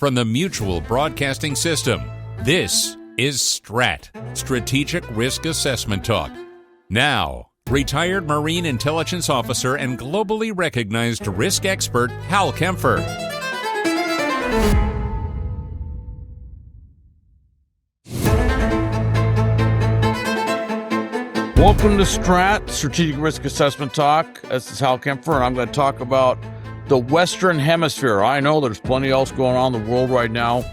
from the Mutual Broadcasting System. This is STRAT, Strategic Risk Assessment Talk. Now, retired Marine Intelligence Officer and globally recognized risk expert Hal Kempfer. Welcome to STRAT, Strategic Risk Assessment Talk. This is Hal Kempfer, and I'm going to talk about the Western Hemisphere. I know there's plenty else going on in the world right now.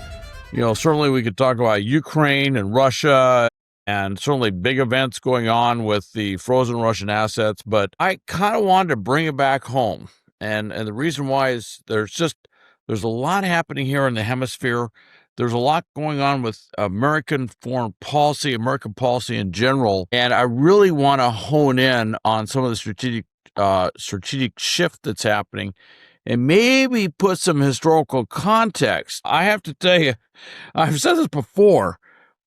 Certainly we could talk about Ukraine and Russia, and certainly big events going on with the frozen Russian assets. But I kind of wanted to bring it back home. And the reason why is there's a lot happening here in the hemisphere. There's a lot going on with American foreign policy, American policy in general. And I really want to hone in on some of the strategic shift that's happening and maybe put some historical context. I have to tell you, I've said this before,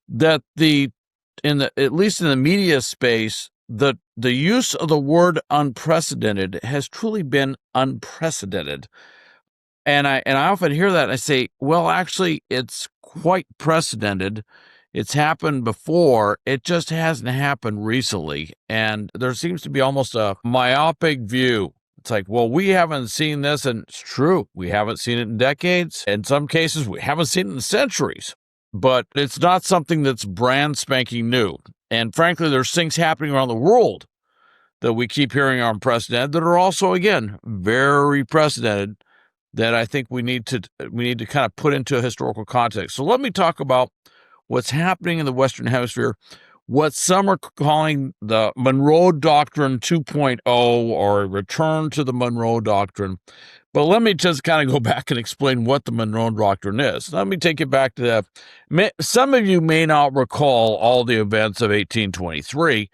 that at least in the media space, the use of the word unprecedented has truly been unprecedented. And I often hear that and I say, well, actually, it's quite precedented. It's happened before. It just hasn't happened recently. And there seems to be almost a myopic view. It's like, well, we haven't seen this, and it's true. We haven't seen it in decades. In some cases, we haven't seen it in centuries. But it's not something that's brand spanking new. And frankly, there's things happening around the world that we keep hearing are unprecedented that are also, again, very precedented, that I think we need to kind of put into a historical context. So let me talk about what's happening in the Western Hemisphere, what some are calling the Monroe Doctrine 2.0 or return to the Monroe Doctrine. But let me just kind of go back and explain what the Monroe Doctrine is. Let me take it back to that. Some of you may not recall all the events of 1823,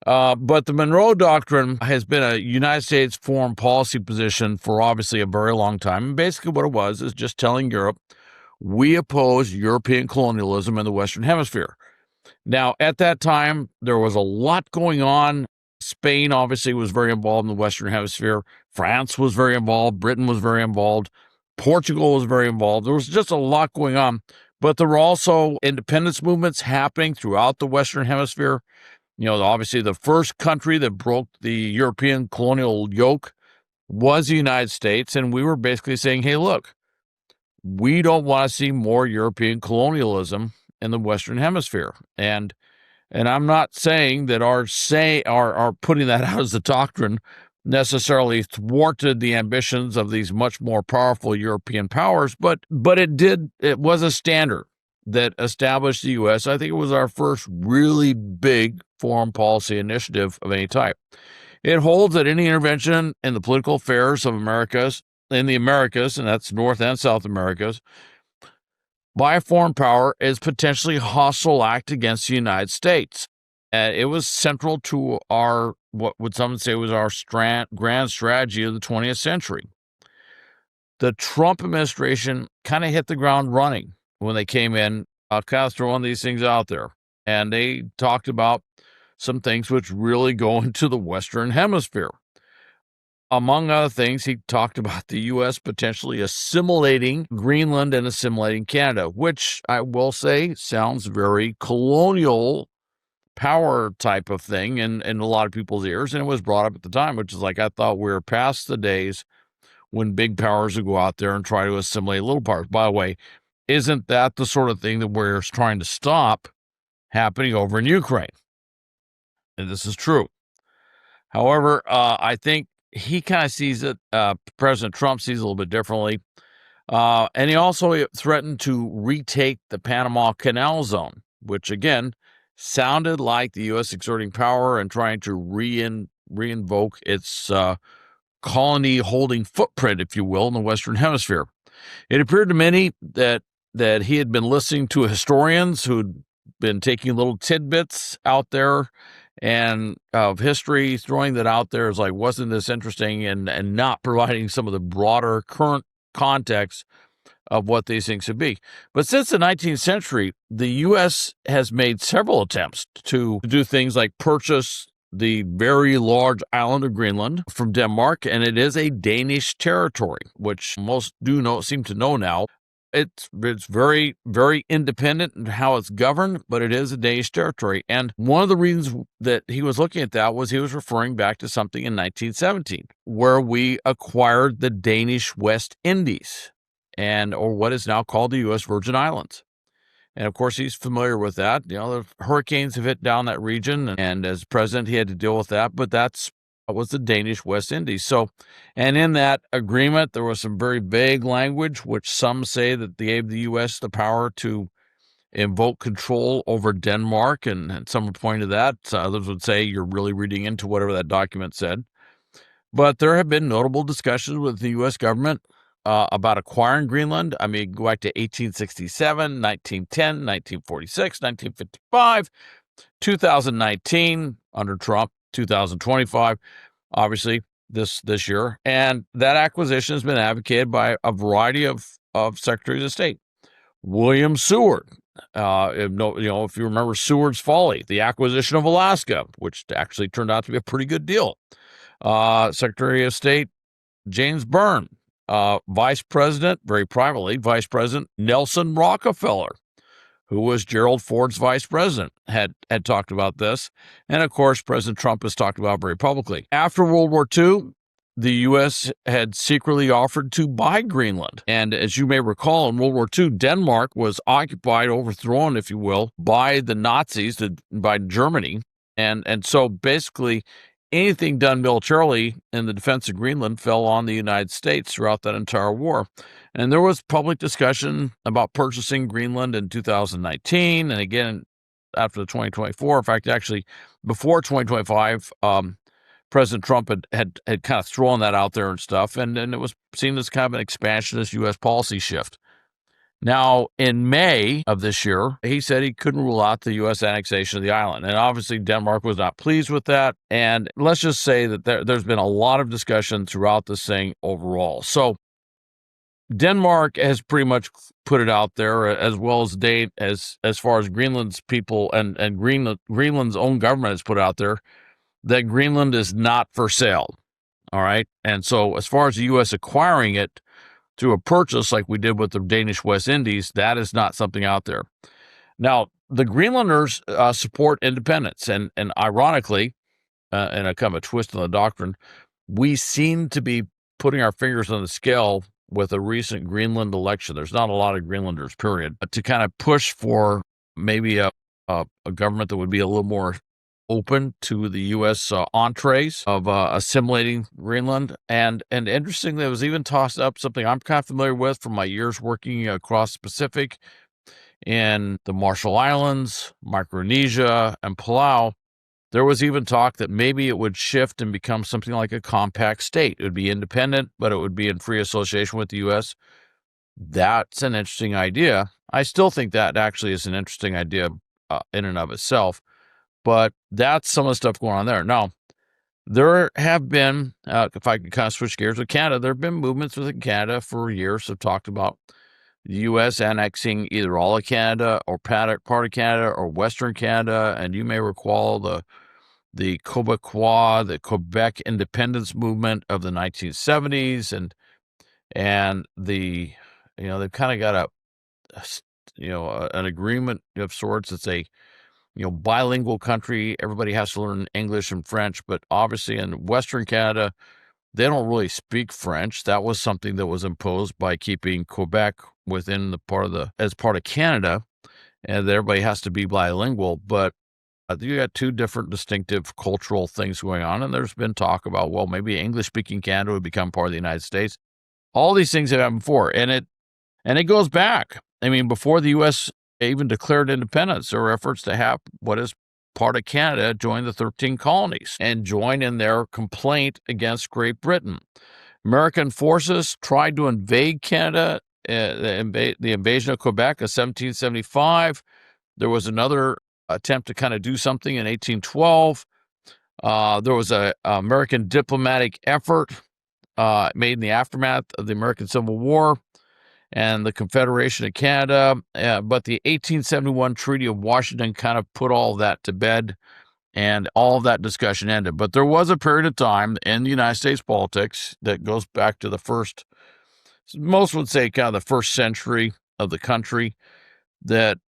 but the Monroe Doctrine has been a United States foreign policy position for obviously a very long time. And basically what it was is just telling Europe, we oppose European colonialism in the Western Hemisphere. Now, at that time, there was a lot going on. Spain obviously was very involved in the Western Hemisphere. France was very involved. Britain was very involved. Portugal was very involved. There was just a lot going on. But there were also independence movements happening throughout the Western Hemisphere. Obviously the first country that broke the European colonial yoke was the United States. And we were basically saying, hey, look, we don't want to see more European colonialism in the Western Hemisphere. And I'm not saying that our putting that out as a doctrine necessarily thwarted the ambitions of these much more powerful European powers, but it was a standard that established the U.S. I think it was our first really big foreign policy initiative of any type. It holds that any intervention in the political affairs of in the Americas, and that's North and South Americas, by a foreign power is potentially a hostile act against the United States. It was central to what would some say was our grand strategy of the 20th century. The Trump administration kind of hit the ground running when they came in, kind of throwing these things out there. And they talked about some things which really go into the Western Hemisphere. Among other things, he talked about the U.S. potentially assimilating Greenland and assimilating Canada, which I will say sounds very colonial power type of thing in a lot of people's ears. And it was brought up at the time, which is like, I thought we were past the days when big powers would go out there and try to assimilate little powers. By the way, isn't that the sort of thing that we're trying to stop happening over in Ukraine? And this is true. However, I think he kind of sees it, President Trump sees it a little bit differently. And he also threatened to retake the Panama Canal zone, which again sounded like the U.S. exerting power and trying to reinvoke its colony holding footprint, if you will, in the Western Hemisphere. It appeared to many that he had been listening to historians who'd been taking little tidbits out there and of history, throwing that out there as like, wasn't this interesting, and not providing some of the broader current context of what these things should be. But since the 19th century, the U.S. has made several attempts to do things like purchase the very large island of Greenland from Denmark, and it is a Danish territory, which most seem to know now. It's very, very independent in how it's governed, but it is a Danish territory. And one of the reasons that he was looking at that was he was referring back to something in 1917, where we acquired the Danish West Indies, or what is now called the U.S. Virgin Islands. And of course, he's familiar with that. The hurricanes have hit down that region, and as president, he had to deal with that. But that was the Danish West Indies. So, and in that agreement, there was some very vague language, which some say that they gave the U.S. the power to invoke control over Denmark, and some would point to that. Others would say you're really reading into whatever that document said. But there have been notable discussions with the U.S. government about acquiring Greenland. I mean, go back to 1867, 1910, 1946, 1955, 2019 under Trump, 2025, obviously this year. And that acquisition has been advocated by a variety of secretaries of state. William Seward, if you remember Seward's Folly, the acquisition of Alaska, which actually turned out to be a pretty good deal. Secretary of State James Byrne, Vice President, very privately, Vice President Nelson Rockefeller, who was Gerald Ford's vice president, had talked about this. And of course, President Trump has talked about it very publicly. After World War II, the U.S. had secretly offered to buy Greenland. And as you may recall, in World War II, Denmark was occupied, overthrown, if you will, by the Nazis, by Germany. And so basically, anything done militarily in the defense of Greenland fell on the United States throughout that entire war. And there was public discussion about purchasing Greenland in 2019, and again after the 2024. In fact, actually, before 2025, President Trump had kind of thrown that out there and stuff, and it was seen as kind of an expansionist U.S. policy shift. Now, in May of this year, he said he couldn't rule out the U.S. annexation of the island. And obviously, Denmark was not pleased with that. And let's just say that there's been a lot of discussion throughout this thing overall. So Denmark has pretty much put it out there, as well as as far as Greenland's people and Greenland's own government has put out there, that Greenland is not for sale. All right. And so as far as the U.S. acquiring it, through a purchase like we did with the Danish West Indies, that is not something out there. Now, the Greenlanders support independence, and ironically, in a kind of a twist on the doctrine, we seem to be putting our fingers on the scale with a recent Greenland election. There's not a lot of Greenlanders, period, to kind of push for maybe a government that would be a little more open to the U.S. entrees of assimilating Greenland. And interestingly, it was even tossed up, something I'm kind of familiar with from my years working across the Pacific in the Marshall Islands, Micronesia, and Palau. There was even talk that maybe it would shift and become something like a compact state. It would be independent, but it would be in free association with the U.S. That's an interesting idea. I still think that actually is an interesting idea in and of itself. But that's some of the stuff going on there. Now, there have been, if I could kind of switch gears with Canada, there have been movements within Canada for years that have talked about the U.S. annexing either all of Canada or part of Canada or Western Canada. And you may recall the Quebecois, the Quebec independence movement of the 1970s, and they've kind of got an agreement of sorts. It's a bilingual country. Everybody has to learn English and French, but obviously in Western Canada, they don't really speak French. That was something that was imposed by keeping Quebec within as part of Canada, and everybody has to be bilingual. But you got two different distinctive cultural things going on, and there's been talk about, well, maybe English-speaking Canada would become part of the United States. All these things have happened before, and it goes back. I mean, before the U.S. even declared independence, there were efforts to have what is part of Canada join the 13 colonies and join in their complaint against Great Britain. American forces tried to invade Canada, the invasion of Quebec in 1775. There was another attempt to kind of do something in 1812. There was an American diplomatic effort made in the aftermath of the American Civil War and the Confederation of Canada, but the 1871 Treaty of Washington kind of put all that to bed, and all of that discussion ended. But there was a period of time in the United States politics that goes back to most would say kind of the first century of the country, that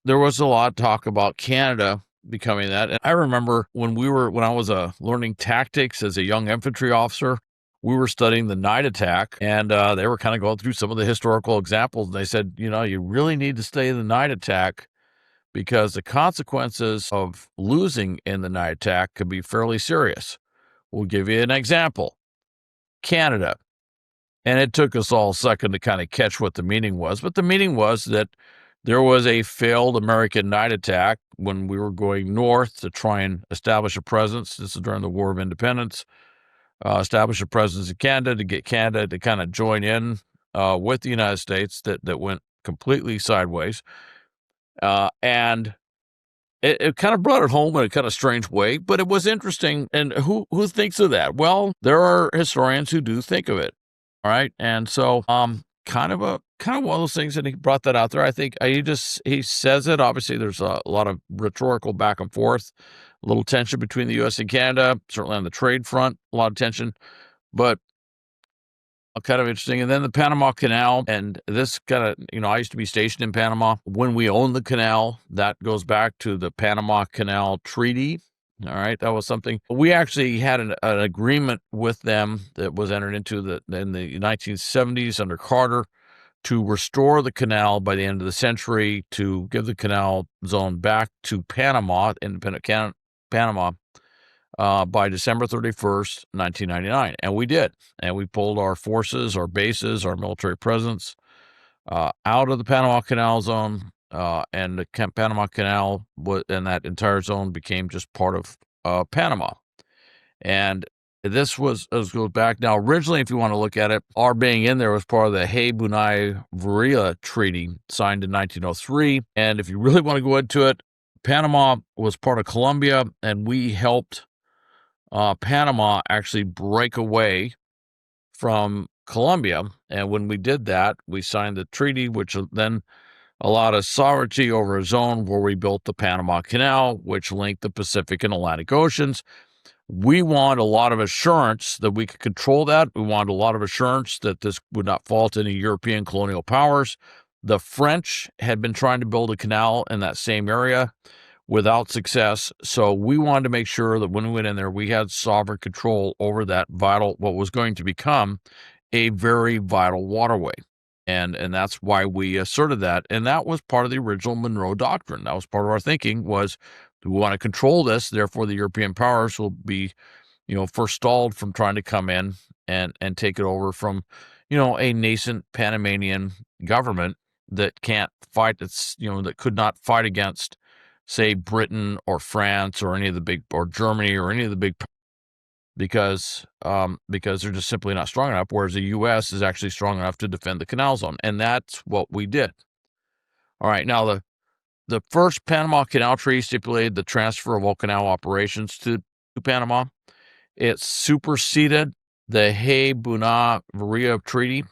there was a lot of talk about Canada becoming that. And I remember when I was learning tactics as a young infantry officer, we were studying the night attack, and they were kind of going through some of the historical examples. And they said, you really need to study the night attack because the consequences of losing in the night attack could be fairly serious. We'll give you an example. Canada. And it took us all a second to kind of catch what the meaning was. But the meaning was that there was a failed American night attack when we were going north to try and establish a presence. This is during the War of Independence. Establish a presence in Canada to get Canada to kind of join in with the United States that went completely sideways. And it kind of brought it home in a kind of strange way, but it was interesting. And who thinks of that? Well, there are historians who do think of it. All right. And so kind of one of those things, and he brought that out there. I think he says it. Obviously, there's a lot of rhetorical back and forth, a little tension between the U.S. and Canada, certainly on the trade front, a lot of tension, but kind of interesting. And then the Panama Canal, and this kind of, I used to be stationed in Panama when we owned the canal. That goes back to the Panama Canal Treaty. All right, that was something. We actually had an agreement with them that was entered into in the 1970s under Carter to restore the canal by the end of the century, to give the canal zone back to Panama, independent Panama, by December 31st, 1999. And we did. And we pulled our forces, our bases, our military presence out of the Panama Canal zone. And the Panama Canal and that entire zone became just part of Panama. And this goes back. Now, originally, if you want to look at it, our being in there was part of the Bunai-Varilla Treaty signed in 1903. And if you really want to go into it, Panama was part of Colombia, and we helped Panama actually break away from Colombia. And when we did that, we signed the treaty, which then allowed us sovereignty over a zone where we built the Panama Canal, which linked the Pacific and Atlantic Oceans. We want a lot of assurance that we could control that. We want a lot of assurance that this would not fall to any European colonial powers. The French had been trying to build a canal in that same area without success. So we wanted to make sure that when we went in there, we had sovereign control over that what was going to become a very vital waterway. And that's why we asserted that. And that was part of the original Monroe Doctrine. That was part of our thinking was, we want to control this. Therefore, the European powers will be, forestalled from trying to come in and take it over from, a nascent Panamanian government that can't fight. That could not fight against, say, Britain or France or or Germany or any of the big, because they're just simply not strong enough, whereas the U.S. is actually strong enough to defend the canal zone. And that's what we did. All right. Now, the first Panama Canal Treaty stipulated the transfer of all canal operations to Panama. It superseded the Bunai-Varilla Treaty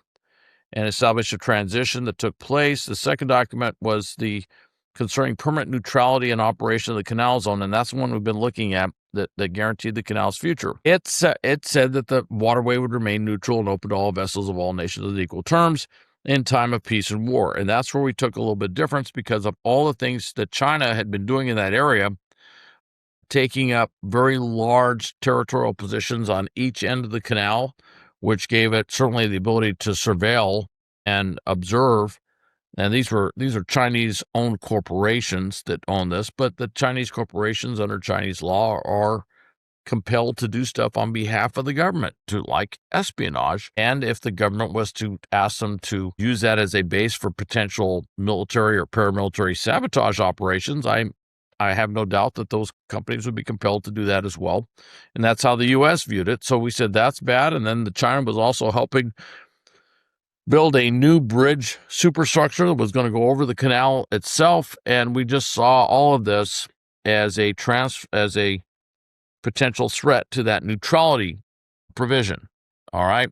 and established a transition that took place. The second document was the concerning permanent neutrality and operation of the canal zone, and that's the one we've been looking at that guaranteed the canal's future. It said that the waterway would remain neutral and open to all vessels of all nations on equal terms in time of peace and war. And that's where we took a little bit of difference because of all the things that China had been doing in that area, taking up very large territorial positions on each end of the canal, which gave it certainly the ability to surveil and observe. And these are Chinese-owned corporations that own this, but the Chinese corporations under Chinese law are compelled to do stuff on behalf of the government, like espionage. And if the government was to ask them to use that as a base for potential military or paramilitary sabotage operations, I have no doubt that those companies would be compelled to do that as well. And that's how the U.S. viewed it. So we said that's bad. And then China was also helping build a new bridge superstructure that was going to go over the canal itself. And we just saw all of this as a potential threat to that neutrality provision. All right.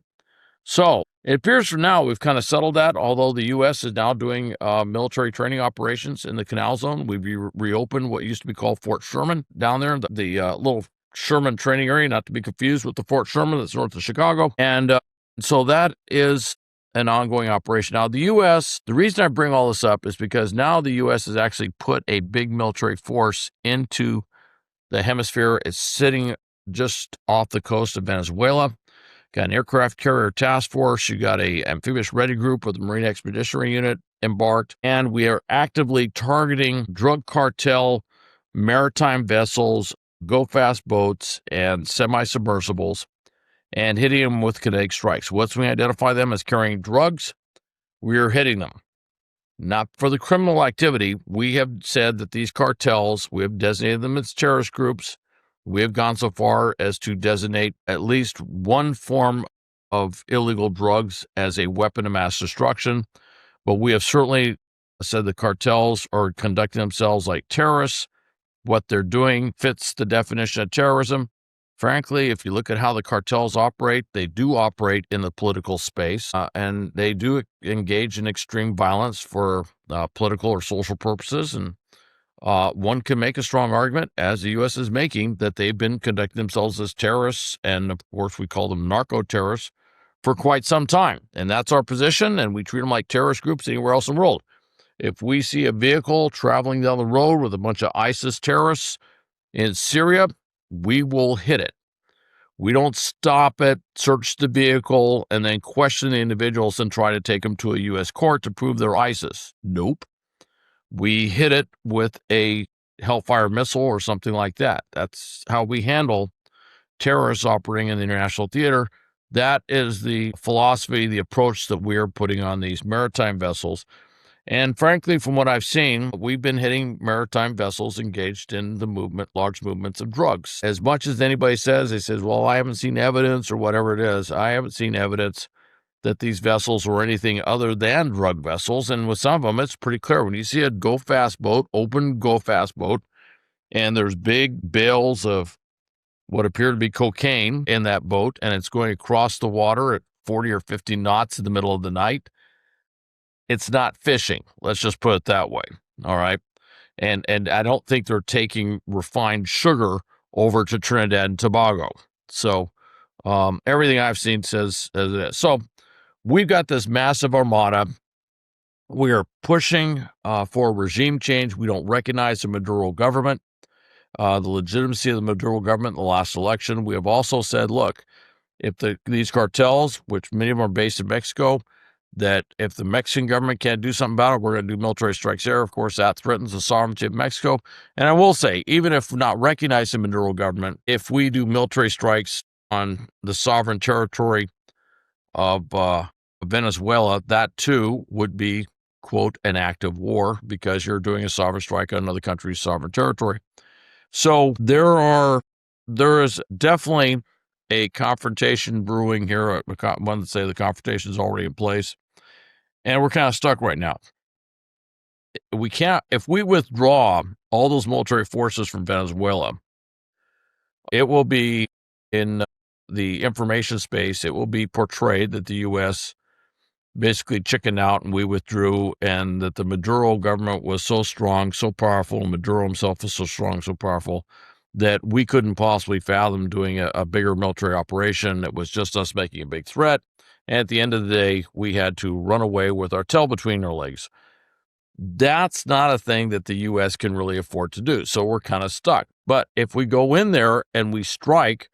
So it appears for now we've kind of settled that, although the U.S. is now doing military training operations in the canal zone. We've reopened what used to be called Fort Sherman down there, the little Sherman training area, not to be confused with the Fort Sherman that's north of Chicago. And so that is an ongoing operation. Now, the U.S., the reason I bring all this up is because now the U.S. has actually put a big military force into the hemisphere. It's sitting just off the coast of Venezuela. Got an aircraft carrier task force. You got a amphibious ready group with the Marine Expeditionary Unit embarked. And we are actively targeting drug cartel, maritime vessels, go-fast boats, and semi-submersibles, and hitting them with kinetic strikes. Once we identify them as carrying drugs, we're hitting them. Not for the criminal activity. We have said that these cartels, we have designated them as terrorist groups. We have gone so far as to designate at least one form of illegal drugs as a weapon of mass destruction. But we have certainly said the cartels are conducting themselves like terrorists. What they're doing fits the definition of terrorism. Frankly, if you look at how the cartels operate, they do operate in the political space, and they do engage in extreme violence for political or social purposes. And one can make a strong argument, as the U.S. is making, that they've been conducting themselves as terrorists, and of course we call them narco-terrorists, for quite some time. And that's our position, and we treat them like terrorist groups anywhere else in the world. If we see a vehicle traveling down the road with a bunch of ISIS terrorists in Syria, we will hit it. We don't stop it, search the vehicle, and then question the individuals and try to take them to a U.S. court to prove they're ISIS. Nope. We hit it with a Hellfire missile or something like that. That's how we handle terrorists operating in the international theater. That is the philosophy, the approach that we're putting on these maritime vessels. And frankly, from what I've seen, we've been hitting maritime vessels engaged in the movement, large movements of drugs. As much as anybody says, they says, well, I haven't seen evidence or whatever it is. I haven't seen evidence that these vessels were anything other than drug vessels. And with some of them, it's pretty clear. When you see a go-fast boat, open go-fast boat, and there's big bales of what appear to be cocaine in that boat, and it's going across the water at 40 or 50 knots in the middle of the night, it's not fishing. Let's just put it that way. All right. And I don't think they're taking refined sugar over to Trinidad and Tobago. So everything I've seen says as it is. So we've got this massive armada. We are pushing for regime change. We don't recognize the Maduro government, the legitimacy of the Maduro government in the last election. We have also said, look, if these cartels, which many of them are based in Mexico, that if the Mexican government can't do something about it, we're going to do military strikes there. Of course, that threatens the sovereignty of Mexico. And I will say, even if not recognizing the Maduro government, if we do military strikes on the sovereign territory of Venezuela, that too would be, quote, an act of war, because you're doing a sovereign strike on another country's sovereign territory. So there is definitely a confrontation brewing here. One would say the confrontation is already in place. And we're kind of stuck right now. We can't, if we withdraw all those military forces from Venezuela, it will be in the information space, it will be portrayed that the U.S. basically chickened out and we withdrew, and that the Maduro government was so strong, so powerful, and Maduro himself was so strong, so powerful, that we couldn't possibly fathom doing a bigger military operation. It was just us making a big threat. And at the end of the day, we had to run away with our tail between our legs. That's not a thing that the U.S. can really afford to do. So we're kind of stuck. But if we go in there and we strike,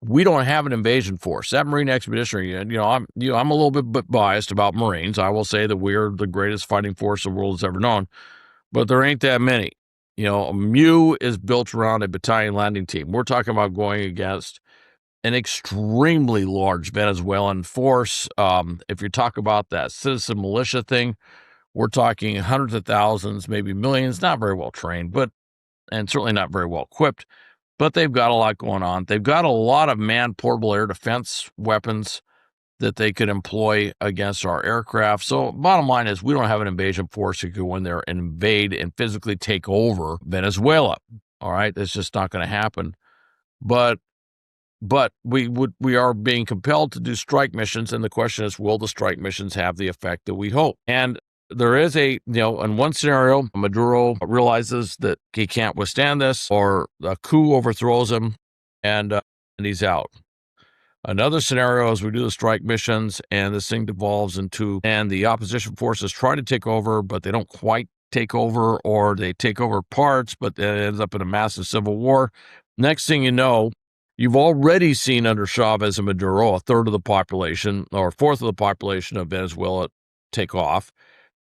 we don't have an invasion force. That Marine Expeditionary Unit, I'm a little bit biased about Marines. I will say that we're the greatest fighting force the world has ever known, but there ain't that many. MU is built around a battalion landing team. We're talking about going against an extremely large Venezuelan force. If you talk about that citizen militia thing, we're talking hundreds of thousands, maybe millions, not very well trained, and certainly not very well equipped, but they've got a lot going on. They've got a lot of manned portable air defense weapons that they could employ against our aircraft. So bottom line is, we don't have an invasion force that could go in there and invade and physically take over Venezuela. All right. That's just not going to happen. But we are being compelled to do strike missions. And the question is, will the strike missions have the effect that we hope? And there is in one scenario, Maduro realizes that he can't withstand this, or a coup overthrows him, and he's out. Another scenario is we do the strike missions and this thing devolves into, and the opposition forces try to take over, but they don't quite take over, or they take over parts, but it ends up in a massive civil war. Next thing you know, you've already seen under Chavez and Maduro, a third of the population or a fourth of the population of Venezuela take off.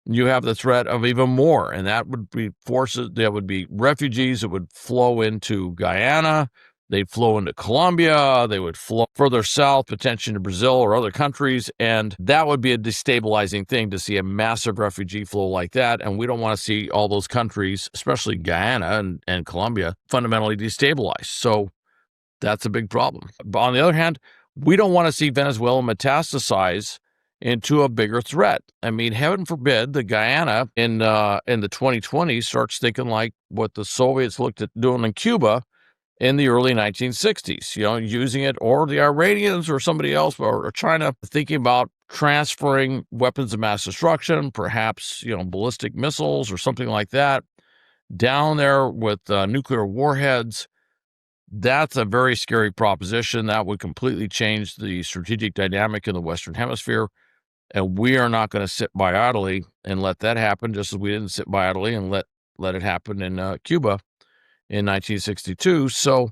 You have the threat of even more, and that would be forces, that would be refugees that would flow into Guyana. They'd flow into Colombia, they would flow further south, potentially to Brazil or other countries, and that would be a destabilizing thing to see a massive refugee flow like that, and we don't want to see all those countries, especially Guyana and Colombia, fundamentally destabilized. So that's a big problem. But on the other hand, we don't want to see Venezuela metastasize into a bigger threat. I mean, heaven forbid the Guyana in the 2020s starts thinking like what the Soviets looked at doing in Cuba in the early 1960s, using it, or the Iranians or somebody else, or China, thinking about transferring weapons of mass destruction, perhaps, ballistic missiles or something like that, down there with nuclear warheads. That's a very scary proposition. That would completely change the strategic dynamic in the Western Hemisphere. And we are not going to sit by idly and let that happen, just as we didn't sit by idly and let it happen in Cuba in 1962. So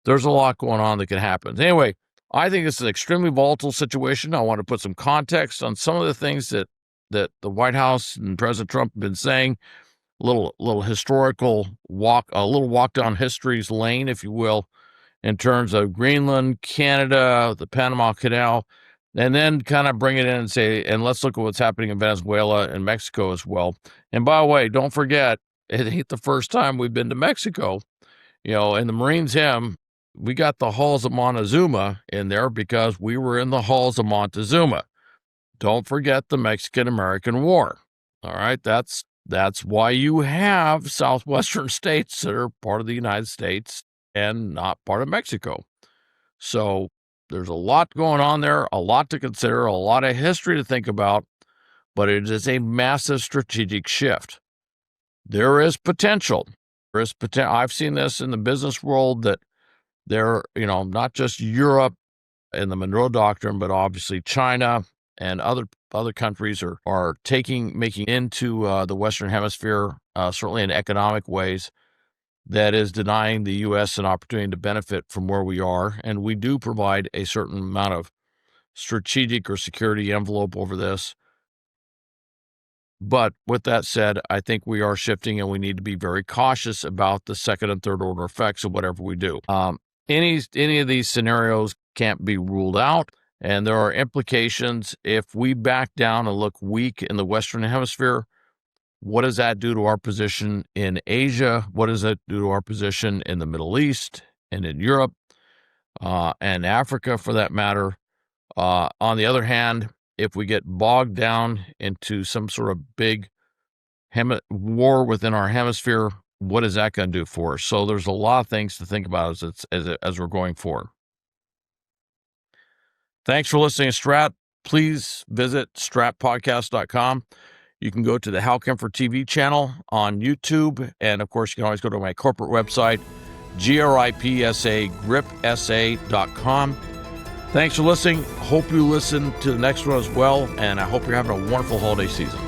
there's a lot going on that can happen. Anyway, I think it's an extremely volatile situation. I want to put some context on some of the things that the White House and President Trump have been saying. A little historical walk, a little walk down history's lane, if you will, in terms of Greenland, Canada, the Panama Canal, and then kind of bring it in and say, and let's look at what's happening in Venezuela and Mexico as well. And by the way, don't forget, it ain't the first time we've been to Mexico. In the Marines hymn, we got the halls of Montezuma in there because we were in the halls of Montezuma. Don't forget the Mexican-American War. All right, that's why you have southwestern states that are part of the United States and not part of Mexico. So there's a lot going on there, a lot to consider, a lot of history to think about, but it is a massive strategic shift. There is potential. I've seen this in the business world that there, not just Europe and the Monroe Doctrine, but obviously China and other countries are making into the Western Hemisphere, certainly in economic ways, that is denying the U.S. an opportunity to benefit from where we are. And we do provide a certain amount of strategic or security envelope over this. But with that said, I think we are shifting, and we need to be very cautious about the second and third order effects of whatever we do. Any of these scenarios can't be ruled out, and there are implications. If we back down and look weak in the Western Hemisphere, what does that do to our position in Asia? What does that do to our position in the Middle East and in Europe and Africa, for that matter? On the other hand, if we get bogged down into some sort of big war within our hemisphere, what is that going to do for us? So there's a lot of things to think about as we're going forward. Thanks for listening to STRAT. Please visit stratpodcast.com. You can go to the Hal Kempfer TV channel on YouTube. And, of course, you can always go to my corporate website, gripsa.com. Thanks for listening. Hope you listen to the next one as well. And I hope you're having a wonderful holiday season.